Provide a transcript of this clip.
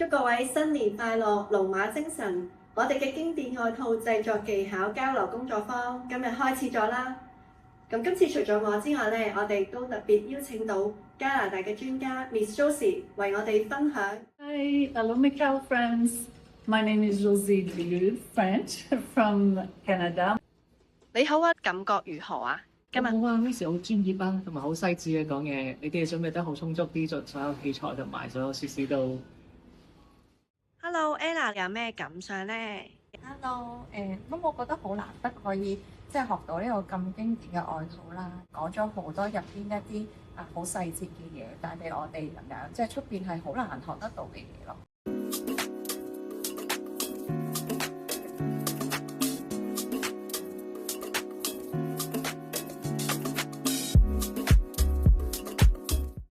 祝各位新年快樂，龍馬精神！我哋嘅經典愛套製作技巧交流工作坊今日開始咗啦。咁今次除咗我之外呢，我哋都特別邀請到加拿大嘅專家 Miss Josie 為我哋分享。Hi, hello, Mikhail friends. My name is Josie Duluth, French from Canada. 你好啊，感覺如何啊？今日好啊，Miss 好專業啊，同埋好細緻嘅講嘢。你哋準備得好充足啲，做所有器材同埋所有設施都。Hello Ella 有咩感想呢？ Hello，咁我覺得好難得可以學到呢個咁經典嘅愛好啦，講咗好多入邊一啲好細節嘅嘢，帶俾我哋咁樣，出邊係好難學得到嘅嘢咯。